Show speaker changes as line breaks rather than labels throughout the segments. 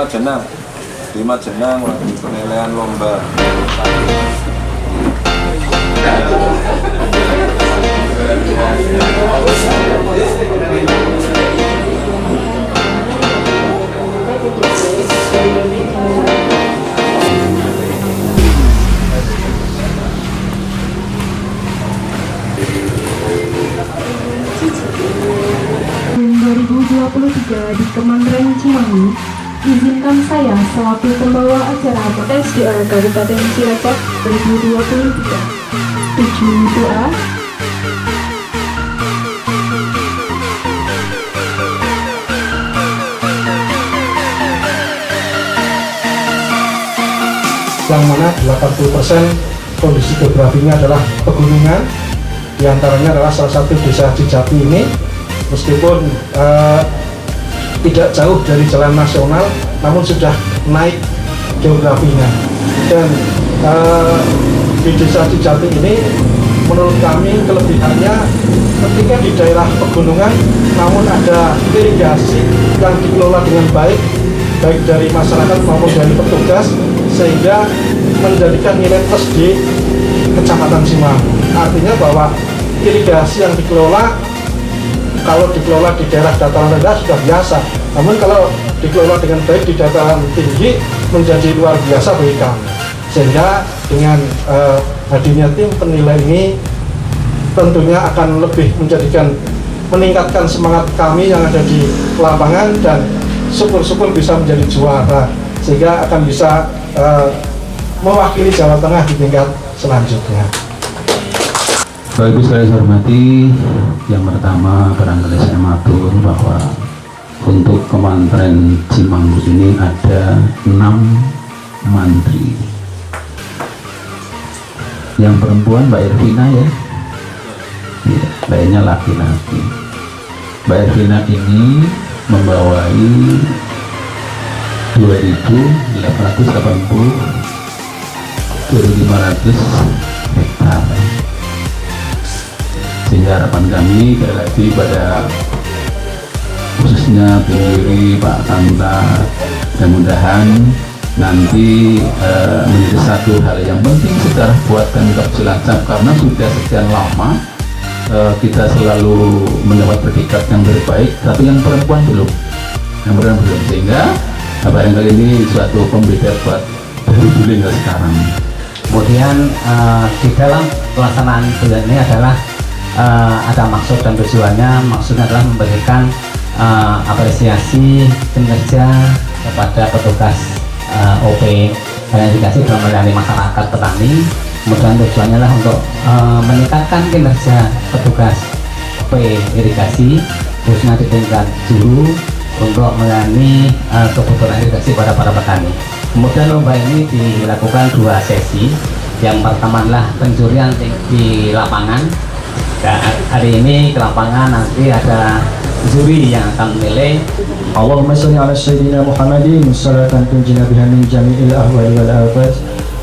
Majenang. Di Majenang lagi penilaian lomba.
Tahun 2023 di Kementerian Cimahi, izinkan saya selaku pembawa acara PSDA Kabupaten Cilacap 2023. Tujuh doa.
Yang mana 80% kondisi geografinya adalah pegunungan, diantaranya adalah salah satu desa Cijati ini, meskipun tidak jauh dari jalan nasional, namun sudah naik geografinya. Dan di desa Cijati ini, menurut kami kelebihannya ketika di daerah pegunungan, namun ada irigasi yang dikelola dengan baik dari masyarakat maupun dari petugas, sehingga menjadikan nilai plus di Kecamatan Cimahi. Artinya bahwa irigasi yang dikelola, kalau dikelola di daerah dataran rendah sudah biasa, namun kalau dikelola dengan baik di dataran tinggi menjadi luar biasa bagi kami. Sehingga dengan hadirnya tim penilai ini tentunya akan lebih meningkatkan semangat kami yang ada di lapangan, dan syukur-syukur bisa menjadi juara, sehingga akan bisa mewakili Jawa Tengah di tingkat selanjutnya.
Bapak Ibu sekalian saya hormati, yang pertama barangkali saya matur bahwa untuk Kementerian Cimanggu ini ada 6 mantri. Yang perempuan Mbak Irvina ya, lainnya laki-laki. Mbak Irvina ini membawai 2.880 hektar, sehingga harapan kami sekali lagi pada khususnya pendiri Pak Kanta, mudah-mudahan nanti menjadi satu hal yang penting sejarah buat Pemkab Cilacap, karena sudah sekian lama kita selalu mendapat predikat yang terbaik, tapi yang perempuan belum, sehingga barangkali ini suatu pembeda buat dari dulu hingga sekarang.
Kemudian di dalam pelaksanaan bulan ini adalah ada maksud dan tujuannya. Maksudnya adalah memberikan apresiasi kinerja kepada petugas OP irigasi dalam melayani masyarakat petani. Kemudian tujuannya adalah untuk meningkatkan kinerja petugas OP irigasi khususnya di tingkat hulu untuk melayani kebutuhan irigasi pada para petani. Kemudian lomba ini dilakukan 2 sesi. Yang pertama adalah pencurian di lapangan. Dan hari ini ke lapangan nanti ada juri yang akan menilai.
Allahumma sholli ala sayyidina Muhammadin salatan tunjina biha min jami'il ahwali wal afat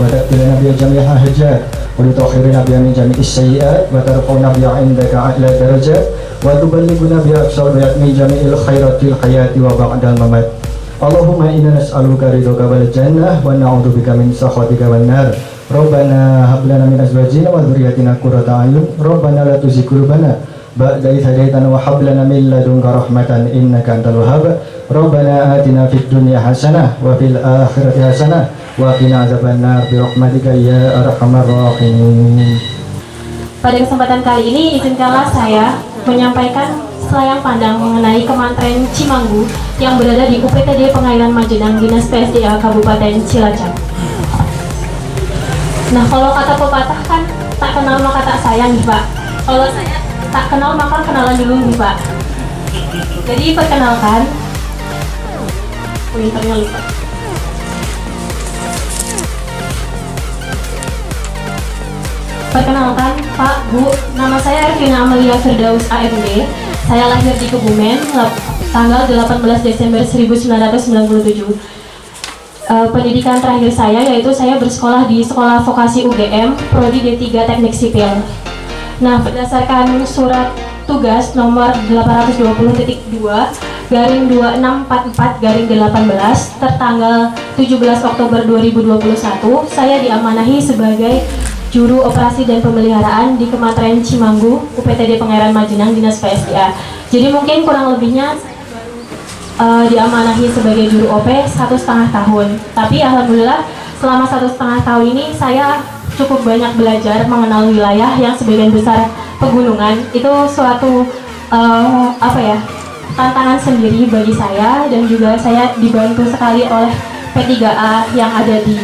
wa ta'tilana biha jami'il hajat wa tutahhiruna biha min jami'is sayyi'at wa tarfa'una biha 'indaka a'la darajat wa tuballighuna biha aqsal min jami'il khairatil hayati wa ba'dal mamat. Allahumma inna nas'aluka ridhaka wal jannah wa na'udzubika min sakhatika wan nar. Rabbana hab lana min azwajina wa dhurriyyatina qurrata a'yun. Rabbana la tuzigh qulubana ba'da idh hadaytana wa hab lana min ladunka rahmatan innaka antal wahhab. Rabbana atina fid dunya hasanah wa fil akhirati hasanah wa qina adzabannar bi rahmatika ya arhamar rahimin.
Pada kesempatan kali ini, izinkanlah saya menyampaikan selayang pandang mengenai Kementerian Cimanggu yang berada di UPTD Pengairan Majenang, Dinas PSDA Kabupaten Cilacap. Nah, kalau kata pepatah kan tak kenal maka tak sayang nih Pak. Kalau saya tak kenal maka kenalan dulu nih Pak. Jadi perkenalkan, pointernya lupa. Perkenalkan Pak, Bu, nama saya Ervina Amelia Firdaus AMD. Saya lahir di Kebumen, tanggal 18 Desember 1997. Pendidikan terakhir saya yaitu saya bersekolah di Sekolah Vokasi UGM, Prodi D3 Teknik Sipil. Nah, berdasarkan surat tugas nomor 820.2 2022-2644-18 tertanggal 17 Oktober 2021, saya diamanahi sebagai Juru Operasi dan Pemeliharaan di Kementerian Cimanggu, UPTD Pangeran Majenang, Dinas PSDA. Jadi mungkin kurang lebihnya diamanahi sebagai juru OP 1,5 tahun. Tapi alhamdulillah selama 1,5 tahun ini saya cukup banyak belajar mengenal wilayah yang sebagian besar pegunungan. Itu suatu tantangan sendiri bagi saya, dan juga saya dibantu sekali oleh P3A yang ada di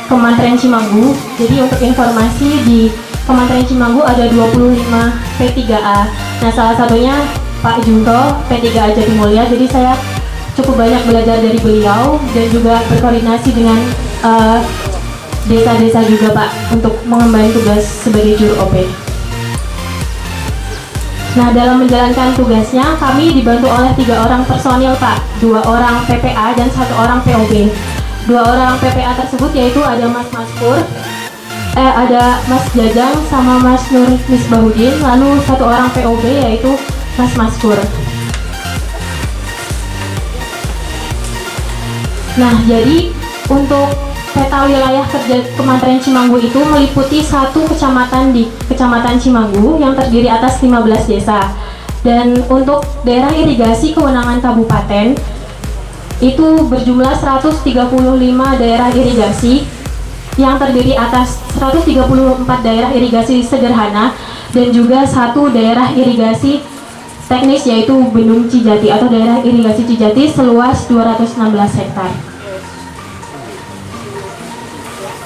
Kementerian Cimanggu. Jadi untuk informasi, di Kementerian Cimanggu ada 25 P3A. Nah, salah satunya Pak Junto, P3A Jatimulya. Jadi saya cukup banyak belajar dari beliau dan juga berkoordinasi dengan desa-desa juga, Pak, untuk mengemban tugas sebagai juru OP. Nah, dalam menjalankan tugasnya kami dibantu oleh 3 orang personil, Pak, 2 orang PPA dan 1 orang POB. 2 orang PPA tersebut yaitu ada Mas Maskur, ada Mas Jajang sama Mas Nur Misbahudin, lalu 1 orang POB yaitu Mas Maskur. Nah, jadi untuk peta wilayah kerja Kementerian Cimanggu itu meliputi 1 kecamatan di Kecamatan Cimanggu yang terdiri atas 15 desa. Dan untuk daerah irigasi kewenangan kabupaten itu berjumlah 135 daerah irigasi yang terdiri atas 134 daerah irigasi sederhana dan juga 1 daerah irigasi teknis yaitu Bendung Cijati atau daerah irigasi Cijati seluas 216 hektar.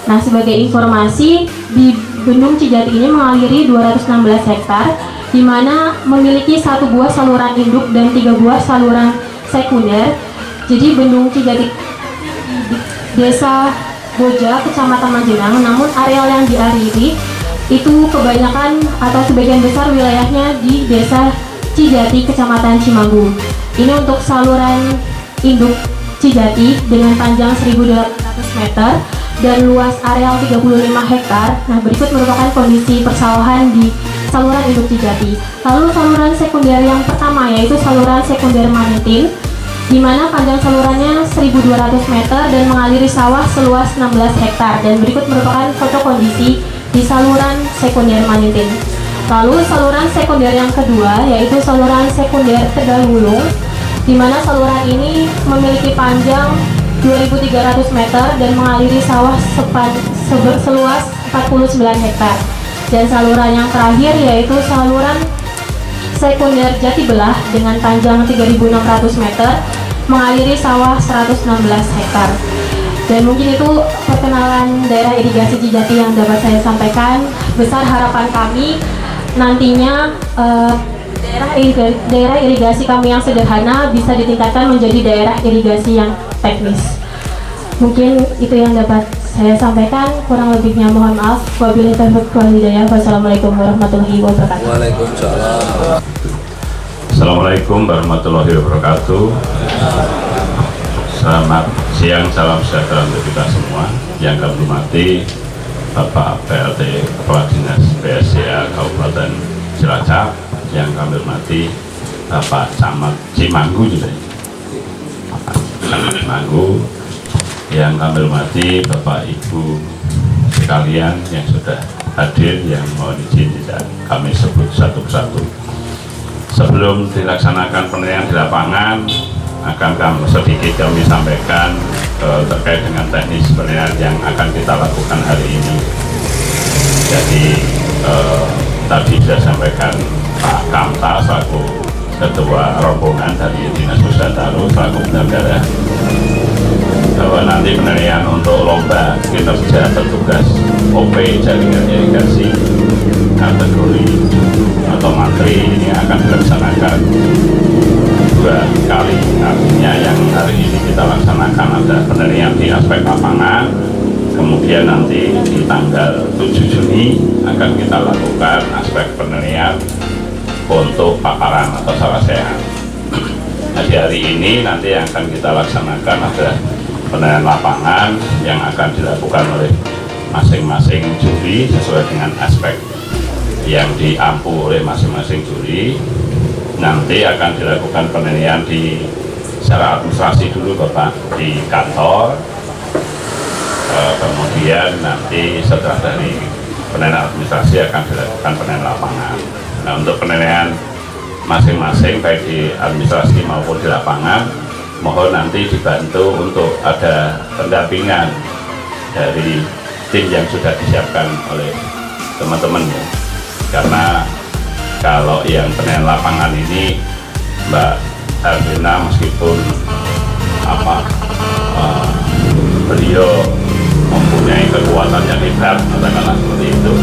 Nah, sebagai informasi, di Bendung Cijati ini mengaliri 216 hektar, di mana memiliki 1 buah saluran induk dan 3 buah saluran sekunder. Jadi Bendung Cijati Desa Boja, Kecamatan Majenang, namun areal yang diariri itu kebanyakan atau sebagian besar wilayahnya di Desa Cijati, Kecamatan Cimanggu. Ini untuk saluran induk Cijati dengan panjang 1.800 meter dan luas areal 35 hektar. Nah, berikut merupakan kondisi persawahan di saluran induk Cijati. Lalu saluran sekunder yang pertama yaitu saluran sekunder Manitin, di mana panjang salurannya 1.200 meter dan mengaliri sawah seluas 16 hektar. Dan berikut merupakan foto kondisi di saluran sekunder Manitin. Lalu saluran sekunder yang kedua yaitu saluran sekunder Tegalulung, di mana saluran ini memiliki panjang 2.300 meter dan mengaliri sawah seluas 49 hektar. Dan saluran yang terakhir yaitu saluran sekunder Jatibelah dengan panjang 3.600 meter, mengaliri sawah 116 hektar. Dan mungkin itu perkenalan daerah irigasi Cijati yang dapat saya sampaikan. Besar harapan kami nantinya daerah irigasi kami yang sederhana bisa ditingkatkan menjadi daerah irigasi yang teknis. Mungkin itu yang dapat saya sampaikan, kurang lebihnya mohon maaf. Wabillahi taufiq wal hidayah. Wassalamualaikum warahmatullahi wabarakatuh.
Waalaikumsalam.
Assalamualaikum warahmatullahi wabarakatuh. Selamat siang, salam sejahtera untuk kita semua. Yang kami hormati Bapak PLT Kepala Dinas PSDA Kabupaten Cilacap, yang kami hormati Bapak Camat Cimanggu juga, Bapak Camat Cimanggu, yang kami hormati Bapak Ibu sekalian yang sudah hadir, yang mohon izin tidak kami sebut satu persatu. Sebelum dilaksanakan penilaian di lapangan, akan sedikit kami sampaikan terkait dengan teknis penilaian yang akan kita lakukan hari ini. Jadi tadi sudah sampaikan Pak Kamta selaku Ketua Rombongan dari Dinas Pusdataru selaku penyelenggara bahwa nanti penilaian untuk lomba kinerja petugas OP jaringan irigasi kategori atau materi ini akan dilaksanakan 2 kali. Artinya yang hari ini kita laksanakan ada penilaian di aspek lapangan, kemudian nanti di tanggal 7 Juni akan kita lakukan aspek penilaian untuk paparan atau sawah sehat. Nah, di hari ini nanti yang akan kita laksanakan ada penilaian lapangan yang akan dilakukan oleh masing-masing juri sesuai dengan aspek yang diampu oleh masing-masing juri. nanti akan dilakukan penilaian secara administrasi dulu Bapak di kantor, kemudian nanti setelah dari penilaian administrasi akan dilakukan penilaian lapangan. Nah, untuk penilaian masing-masing baik di administrasi maupun di lapangan, mohon nanti dibantu untuk ada pendampingan dari tim yang sudah disiapkan oleh teman-teman ya. Karena kalau yang penilaian lapangan ini Mbak Elvina meskipun beliau mempunyai kekuatan yang hebat, katakanlah seperti itu,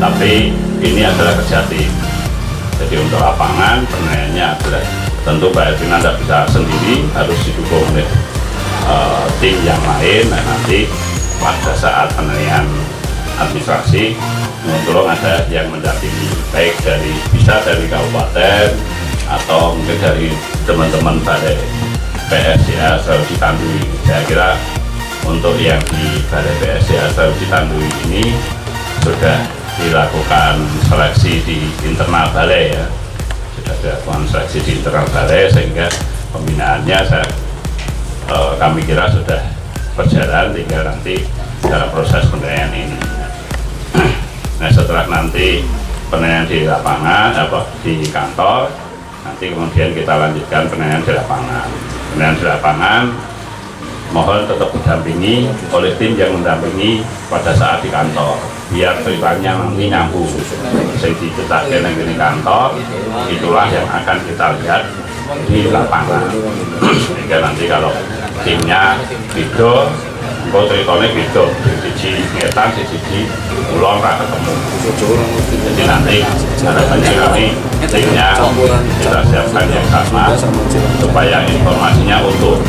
tapi ini adalah kerja tim. Jadi untuk lapangan penilaiannya adalah tentu Mbak Elvina tidak bisa sendiri, harus didukung oleh tim yang lain. Nah, nanti pada saat penilaian administrasi tolong ada yang mendampingi, baik bisa dari kabupaten atau mungkin dari teman-teman Balai PSDA Sulawesi Tandui. Saya kira untuk yang di Balai PSDA Sulawesi Tandui ini sudah dilakukan seleksi di internal balai ya, sudah dilakukan seleksi di internal balai sehingga pembinaannya kami kira sudah berjalan, tinggal nanti dalam proses penilaian ini. Nah, setelah nanti penilaian di lapangan, di kantor, nanti kemudian kita lanjutkan penilaian di lapangan. Penilaian di lapangan mohon tetap didampingi oleh tim yang mendampingi pada saat di kantor, biar ceritanya nanti nyambung. Saya dicetakkan yang di kantor, itulah yang akan kita lihat di lapangan. Sehingga nanti kalau timnya video, kok ceritanya video, siji ngetan, siji ulon ra ketemu. Jadi nanti harapannya kami timnya kita siapkan yang sama supaya informasinya utuh,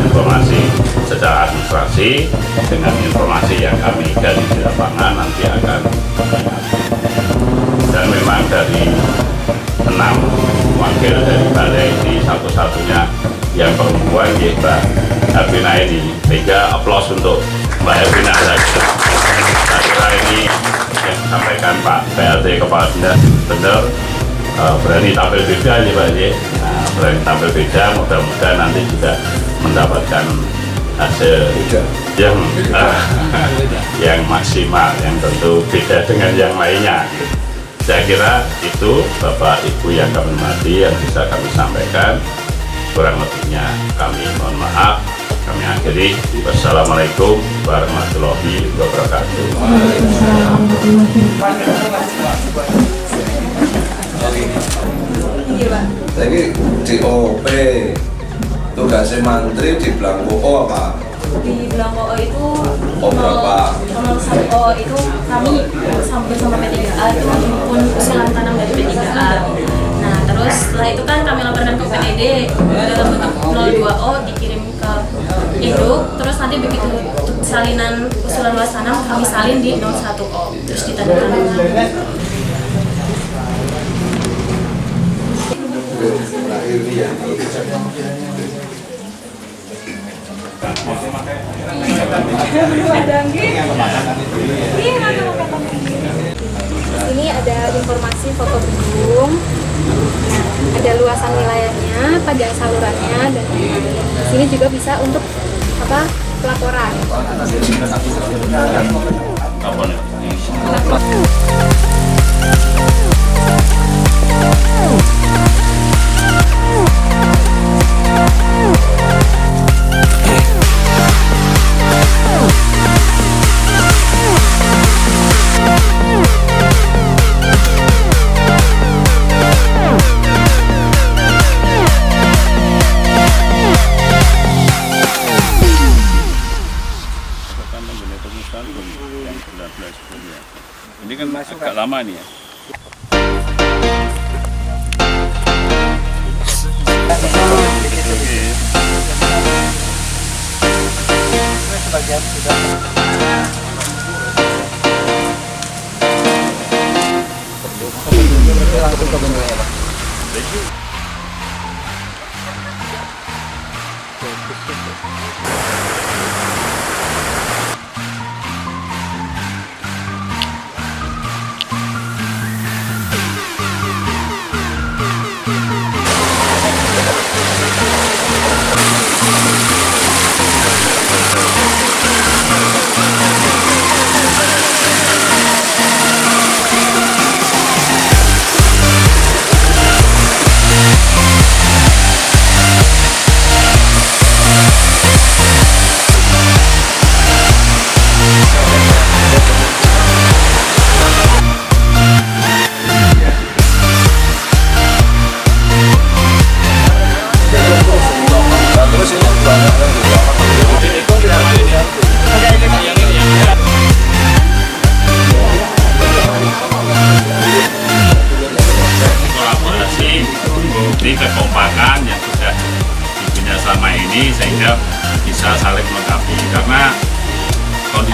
informasi secara administrasi dengan informasi yang kami gali di lapangan nanti akan dan memang dari 6 wakil dari balai ini satu-satunya yang perempuan ya Mbak Elvina ini, sehingga aplaus untuk Mbak Elvina. Saya kira ini yang disampaikan Pak PLT Kepala Dinas benar, berani tampil beda ya Pak ya. Nah, berani tampil beda, mudah-mudahan nanti juga mendapatkan hasil yang maksimal, yang tentu beda dengan yang lainnya. Saya kira itu Bapak Ibu yang kami hormati yang bisa kami sampaikan. Kurang lebihnya kami mohon maaf. Kami akhiri. Wassalamualaikum warahmatullahi wabarakatuh.
Jadi DOP tugasnya mantri di Belangko apa?
Di Belangko itu
berapa?
kalau itu kami bersama P3A itu menghimpun usulan tanam dari P3A. Nah, terus setelah itu kan kami laporkan ke PED dalam bentuk 02O dikirim ke induk, terus nanti begitu salinan usulan luas tanam kami salin di 01O, terus ditandatangani.
Ini ada informasi foto gedung, ada luasan wilayahnya, panjang salurannya, dan di sini juga bisa untuk pelaporan.
Ini kan agak lama nih ya.
Sebagian sudah langsung ke bendera.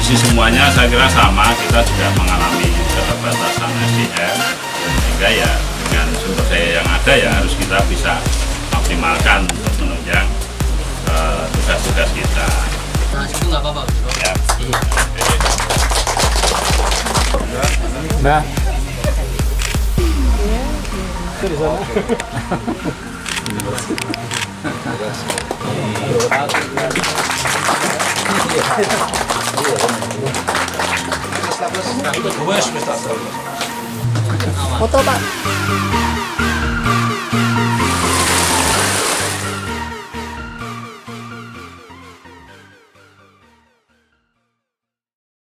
kondisi semuanya saya kira sama, kita juga mengalami keterbatasan SDM, sehingga ya dengan sumber daya yang ada ya harus kita bisa optimalkan untuk menunjang tugas-tugas kita.
Nah, itu nggak apa-apa.
Ya.
Nah.
Foto Pak.